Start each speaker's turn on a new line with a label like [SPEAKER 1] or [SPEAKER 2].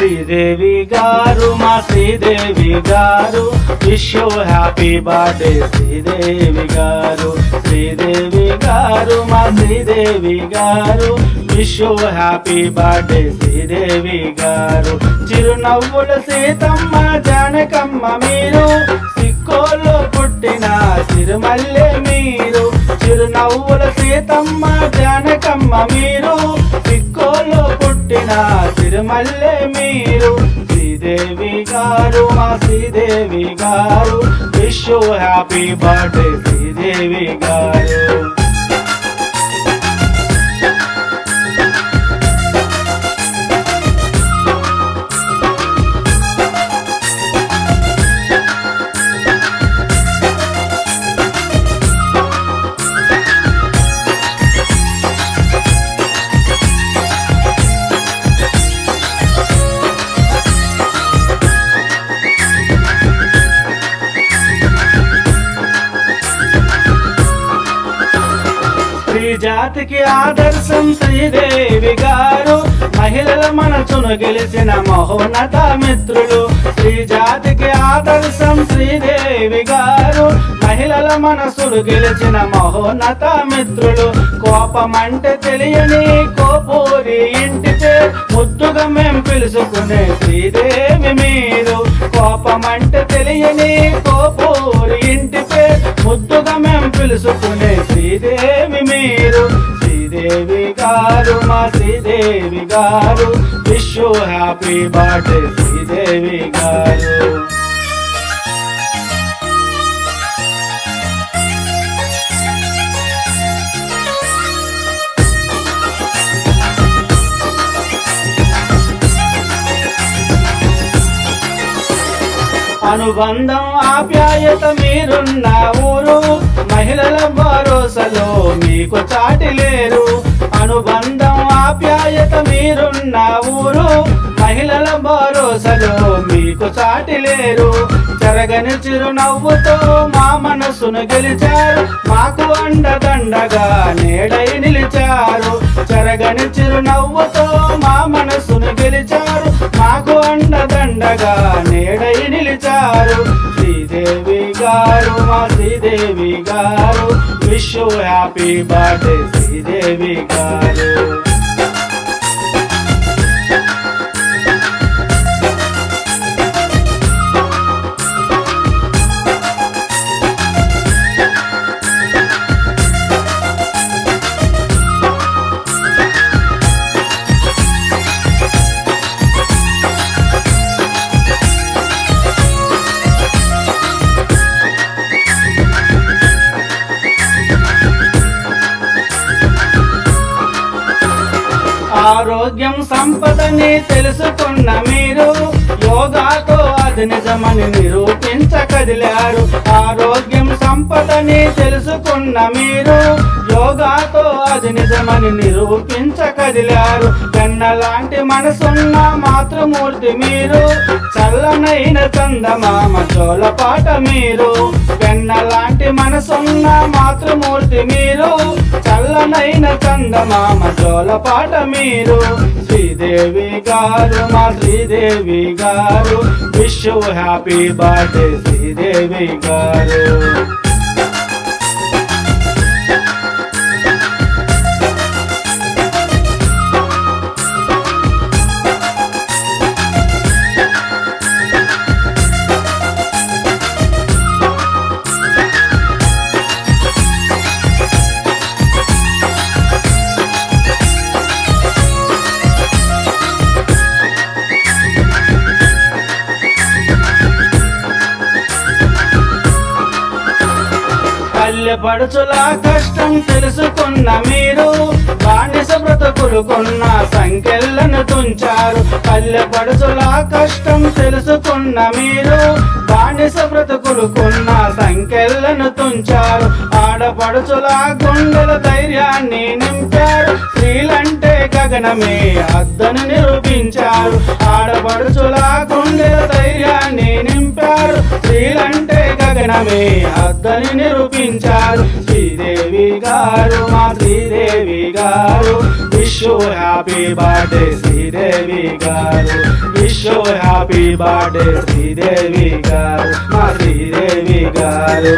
[SPEAKER 1] శ్రీదేవి గారు మా Sridevi garu wish you happy birthday Sridevi గారు. శ్రీదేవి గారు మా Sridevi garu wish you happy birthday Sridevi గారు. చిరునవ్వుల సీతమ్మ జానకమ్మ మీరు, సిక్కోలో పుట్టిన సిరిమల్లె మీరు. చిరునవ్వుల సీతమ్మ జానకమ్మ మీరు, సిక్కోలో పుట్టిన సిరిమల్లె మీరు. శ్రీదేవి గారు మా Sridevi garu wish you happy birthday Sridevi గారు. జాతికి ఆదర్శం శ్రీదేవి గారు, మహిళల మనసును గెలిచిన మహోన్నత మిత్రులు. శ్రీ జాతికి ఆదర్శం శ్రీదేవి గారు, మహిళల మనసును గెలిచిన మహోన్నత మిత్రులు. కోపమంటే తెలియని కోపూరి ఇంటి పేరు, ముద్దుగా మేం పిలుచుకునే శ్రీదేవి మీరు. కోపమంటే తెలియని కోపూరి ఇంటి పేరు, ముద్దుగా మేం పిలుచుకునే శ్రీదేవి మీరు. శ్రీదేవి గారు మా Sridevi garu wish you happy birthday Sridevi గారు. అనుబంధం ఆప్యాయత మీరున్న ఊరు, మహిళల భరోసాలో మీకు చాటి లేరు. అనుబంధం ఆప్యాయత మీరున్న ఊరు, మహిళల భరోసాలో మీకు చాటి లేరు. చెరగని చిరునవ్వుతో మా మనసును గెలిచారు, మాకు అండదండగా నేడై నిలిచారు. చెరగని చిరునవ్వుతో మా మనసును గెలిచారు, మాకు అండదండగా నేడై నిలిచారు. శ్రీదేవి గారు మా Sridevi garu wish you happy birthday Sridevi గారు. ఆరోగ్యం సంపదని తెలుసుకున్న మీరు, యోగాతో అది నిజమని నిరూపించ కదిలారు. ఆరోగ్యం సంపదని తెలుసుకున్న మీరు, యోగాతో అది నిజమని నిరూపించ కదిలారు. వెన్నలాంటి మనసున్న మాతృమూర్తి మీరు, చల్లనైన చందమామ జోలపాట మీరు. వెన్నలాంటి మనసున్న మాతృమూర్తి మీరు, చల్లనైన చందమామ జోలపాట మీరు. శ్రీదేవి గారు మా Sridevi garu wish you happy birthday Sridevi గారు. పడుచుల కష్టం తెలుసుకున్న మీరు, బానిస బ్రతుకులు కొన్న సంఖ్యలను తుంచారు. పల్లె పడుచుల కష్టం తెలుసుకున్న మీరు, బానిస బ్రతుకులు కొన్న సంఖ్యలను తుంచారు. ఆడపడుచుల గుండెల ధైర్యాన్ని నింపారు, స్త్రీలంటే గగనమే అద్దను నిరూపించారు. ఆడపడుచుల గుండెల ధైర్యాన్ని నింపారు, స్త్రీలంటే గగనమే అద్దని నిరూపించారు. శ్రీదేవి గారు మా Sridevi garu wish wish you happy birthday Sridevi garu, wish you happy birthday Sridevi garu, మా శ్రీదేవి గారు.